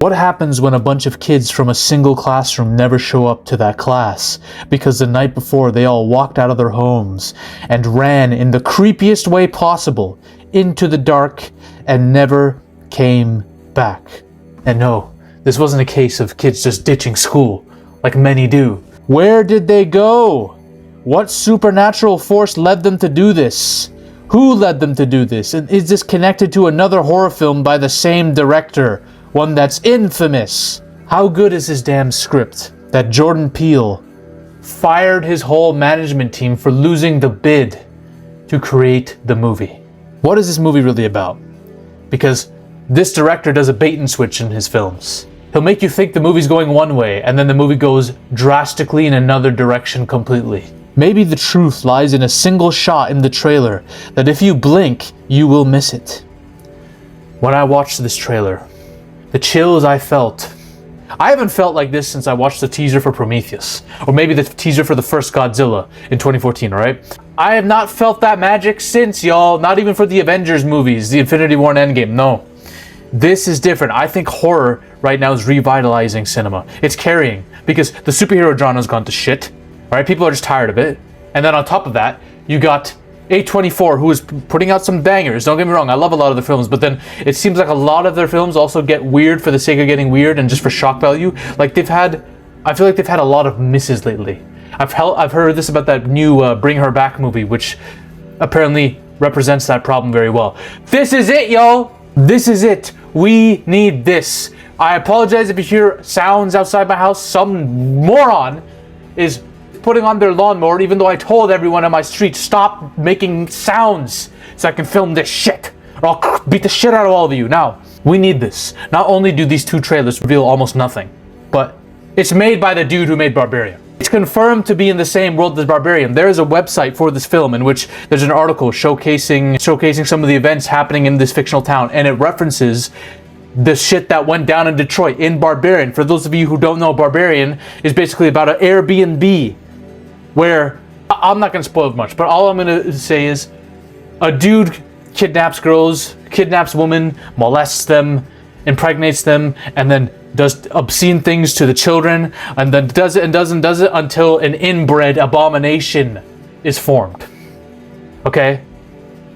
What happens when a bunch of kids from a single classroom never show up to that class because the night before they all walked out of their homes and ran in the creepiest way possible into the dark and never came back? And no, this wasn't a case of kids just ditching school like many do. Where did they go? What supernatural force led them to do this? Who led them to do this? And is this connected to another horror film by the same director? One that's infamous. How good is this damn script that Jordan Peele fired his whole management team for losing the bid to create the movie? What is this movie really about? Because this director does a bait and switch in his films. He'll make you think the movie's going one way and then the movie goes drastically in another direction completely. Maybe the truth lies in a single shot in the trailer that if you blink, you will miss it. When I watched this trailer, the chills I felt. I haven't felt like this since I watched the teaser for Prometheus. Or maybe the teaser for the first Godzilla in 2014, alright? I have not felt that magic since, y'all. Not even for the Avengers movies, the Infinity War and Endgame, no. This is different. I think horror right now is revitalizing cinema. It's carrying, because the superhero genre's gone to shit. Alright, people are just tired of it. And then on top of that, you got A24, who is putting out some bangers. Don't get me wrong, I love a lot of their films, but then it seems like a lot of their films also get weird for the sake of getting weird and just for shock value. Like I feel like they've had a lot of misses lately. I've heard this about that new Bring Her Back movie, which apparently represents that problem very well. This is it, yo! This is it. We need this. I apologize if you hear sounds outside my house. Some moron is putting on their lawnmower, even though I told everyone on my street, stop making sounds so I can film this shit, or I'll beat the shit out of all of you. Now, we need this. Not only do these two trailers reveal almost nothing, but it's made by the dude who made Barbarian. It's confirmed to be in the same world as Barbarian. There is a website for this film in which there's an article showcasing some of the events happening in this fictional town, and it references the shit that went down in Detroit in Barbarian. For those of you who don't know, Barbarian is basically about an Airbnb where, I'm not going to spoil much, but all I'm going to say is a dude kidnaps girls, kidnaps women, molests them, impregnates them, and then does obscene things to the children, and then does it until an inbred abomination is formed. Okay?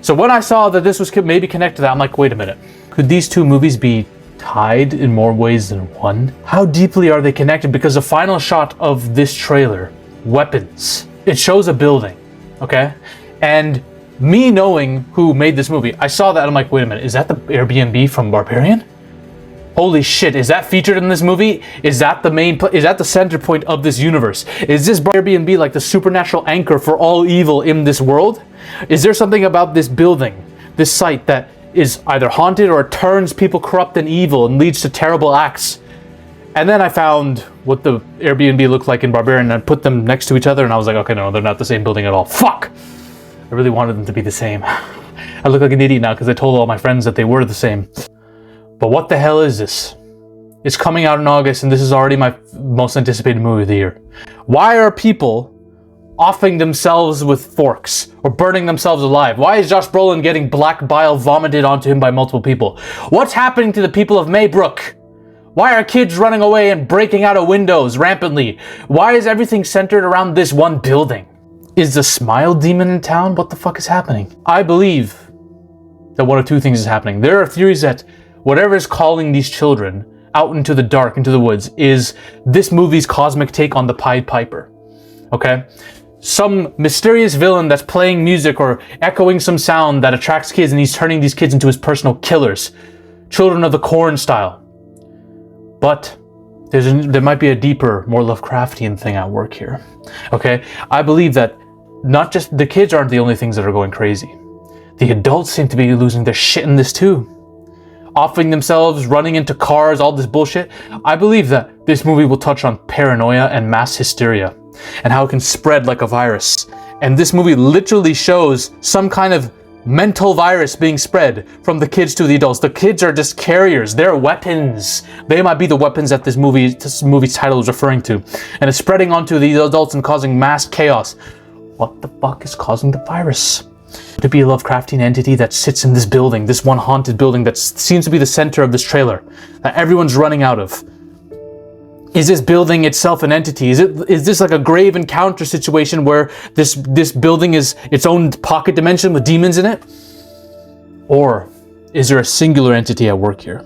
So when I saw that this was maybe connected to that, I'm like, wait a minute. Could these two movies be tied in more ways than one? How deeply are they connected? Because the final shot of this trailer, weapons, it shows a building, okay? And me knowing who made this movie, I saw that and I'm like, wait a minute, is that the Airbnb from Barbarian? Holy shit, is that featured in this movie? Is that the center point of this universe? Is this Airbnb like the supernatural anchor for all evil in this world? Is there something about this building, this site, that is either haunted or turns people corrupt and evil and leads to terrible acts? And then I found what the Airbnb looked like in Barbarian and I put them next to each other and I was like, okay, no, they're not the same building at all. Fuck! I really wanted them to be the same. I look like an idiot now because I told all my friends that they were the same. But what the hell is this? It's coming out in August and this is already my most anticipated movie of the year. Why are people offing themselves with forks or burning themselves alive? Why is Josh Brolin getting black bile vomited onto him by multiple people? What's happening to the people of Maybrook? Why are kids running away and breaking out of windows rampantly? Why is everything centered around this one building? Is the smile demon in town? What the fuck is happening? I believe that one of two things is happening. There are theories that whatever is calling these children out into the dark, into the woods, is this movie's cosmic take on the Pied Piper. Okay? Some mysterious villain that's playing music or echoing some sound that attracts kids and he's turning these kids into his personal killers. Children of the Corn style. But there might be a deeper, more Lovecraftian thing at work here. Okay? I believe that not just the kids aren't the only things that are going crazy. The adults seem to be losing their shit in this too. Offing themselves, running into cars, all this bullshit. I believe that this movie will touch on paranoia and mass hysteria and how it can spread like a virus. And this movie literally shows some kind of mental virus being spread from the kids to the adults. The kids are just carriers. They're weapons. They might be the weapons that this movie's title is referring to. And it's spreading onto the adults and causing mass chaos. What the fuck is causing the virus? To be a Lovecraftian entity that sits in this building, this one haunted building that seems to be the center of this trailer, that everyone's running out of. Is this building itself an entity? Is this like a grave encounter situation where this building is its own pocket dimension with demons in it? Or is there a singular entity at work here?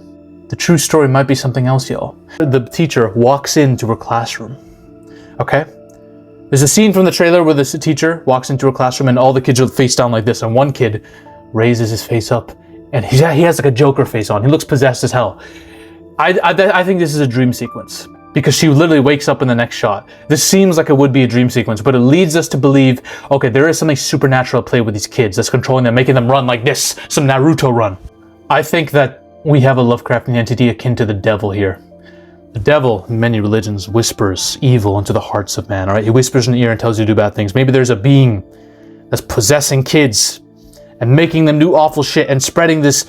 The true story might be something else, y'all. The teacher walks into her classroom, okay? There's a scene from the trailer where the teacher walks into her classroom and all the kids are face down like this, and one kid raises his face up and he has like a Joker face on. He looks possessed as hell. I think this is a dream sequence, because she literally wakes up in the next shot. This seems like it would be a dream sequence, but it leads us to believe, okay, there is something supernatural at play with these kids that's controlling them, making them run like this, some Naruto run. I think that we have a Lovecraftian entity akin to the devil here. The devil, in many religions, whispers evil into the hearts of man, all right? He whispers in the ear and tells you to do bad things. Maybe there's a being that's possessing kids and making them do awful shit and spreading this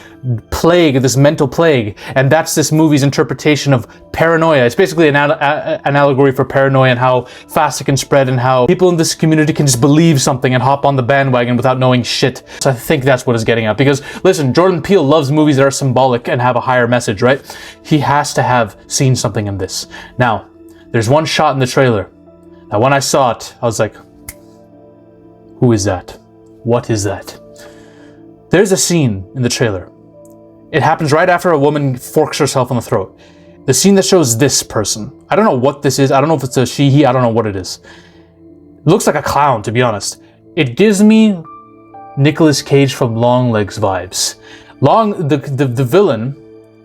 plague, this mental plague. And that's this movie's interpretation of paranoia. It's basically an allegory for paranoia and how fast it can spread and how people in this community can just believe something and hop on the bandwagon without knowing shit. So I think that's what it's getting at. Because listen, Jordan Peele loves movies that are symbolic and have a higher message, right? He has to have seen something in this. Now, there's one shot in the trailer. Now, when I saw it, I was like, who is that? What is that? There's a scene in the trailer. It happens right after a woman forks herself on the throat. The scene that shows this person. I don't know what this is. I don't know if it's a she, he. I don't know what it is. It looks like a clown, to be honest. It gives me Nicolas Cage from Longlegs vibes. The villain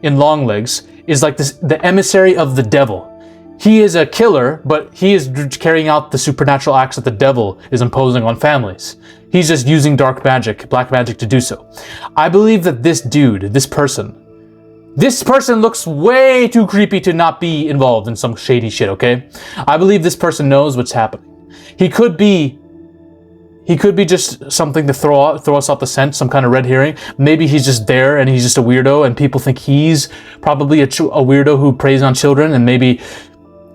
in Longlegs is like this, the emissary of the devil. He is a killer, but he is carrying out the supernatural acts that the devil is imposing on families. He's just using dark magic, black magic to do so. I believe that this dude, this person looks way too creepy to not be involved in some shady shit, okay? I believe this person knows what's happening. He could be just something to throw us off the scent, some kind of red herring. Maybe he's just there and he's just a weirdo and people think he's probably a weirdo who preys on children, and maybe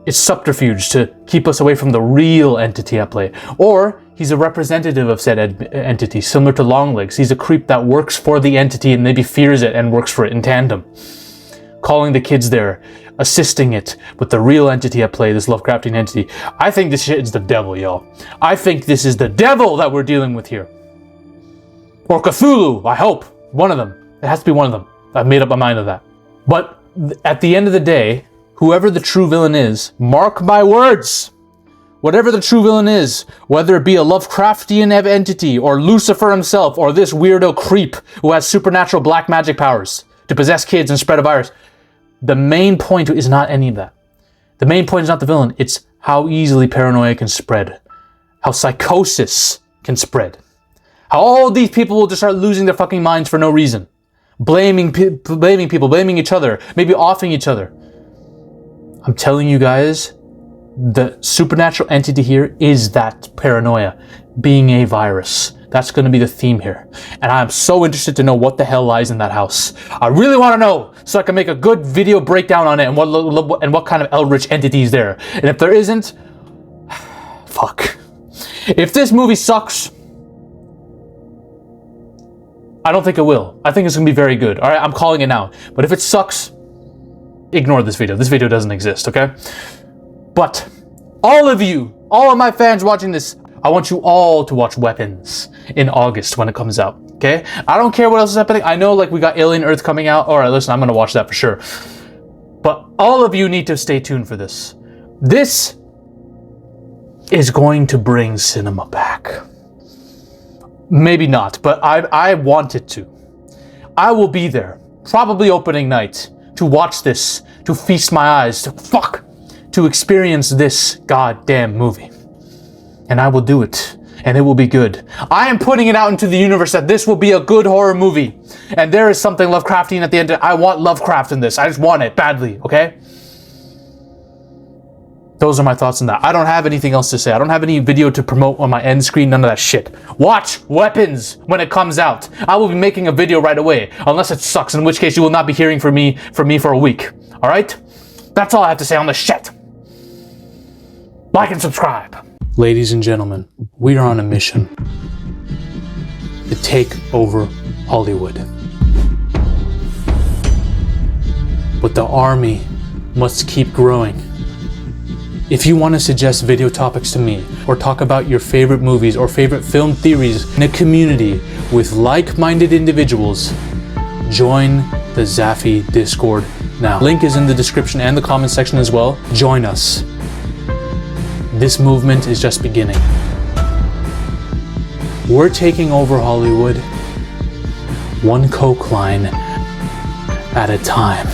it's subterfuge to keep us away from the real entity at play. Or he's a representative of said entity, similar to Longlegs. He's a creep that works for the entity and maybe fears it and works for it in tandem. Calling the kids there, assisting it with the real entity at play, this Lovecraftian entity. I think this shit is the devil, y'all. I think this is the devil that we're dealing with here. Or Cthulhu, I hope. One of them. It has to be one of them. I've made up my mind of that. But at the end of the day, whoever the true villain is, mark my words, whatever the true villain is, whether it be a Lovecraftian entity or Lucifer himself or this weirdo creep who has supernatural black magic powers to possess kids and spread a virus, the main point is not any of that. The main point is not the villain. It's how easily paranoia can spread, how psychosis can spread, how all these people will just start losing their fucking minds for no reason, blaming people, blaming each other, maybe offing each other. I'm telling you guys, the supernatural entity here is that paranoia being a virus. That's going to be the theme here. And I'm so interested to know what the hell lies in that house. I really want to know so I can make a good video breakdown on it and what kind of eldritch entity is there. And if there isn't, fuck. If this movie sucks, I don't think it will. I think it's going to be very good. All right, I'm calling it now. But if it sucks, ignore this video. This video doesn't exist, okay? But all of you, all of my fans watching this, I want you all to watch Weapons in August when it comes out, okay? I don't care what else is happening. I know, like, we got Alien Earth coming out. All right, listen, I'm going to watch that for sure. But all of you need to stay tuned for this. This is going to bring cinema back. Maybe not, but I want it to. I will be there, probably opening night, to watch this, to feast my eyes, to experience this goddamn movie. And I will do it, and it will be good. I am putting it out into the universe that this will be a good horror movie. And there is something Lovecraftian at the end. I want Lovecraft in this. I just want it badly, okay? Those are my thoughts on that. I don't have anything else to say. I don't have any video to promote on my end screen, none of that shit. Watch Weapons when it comes out. I will be making a video right away, unless it sucks, in which case you will not be hearing from me for a week. All right? That's all I have to say on this shit. Like and subscribe. Ladies and gentlemen, we are on a mission. The take over Hollywood. But the army must keep growing. If you want to suggest video topics to me, or talk about your favorite movies or favorite film theories in a community with like-minded individuals, join the Zafy Discord now. Link is in the description and the comment section as well. Join us. This movement is just beginning. We're taking over Hollywood, one coke line at a time.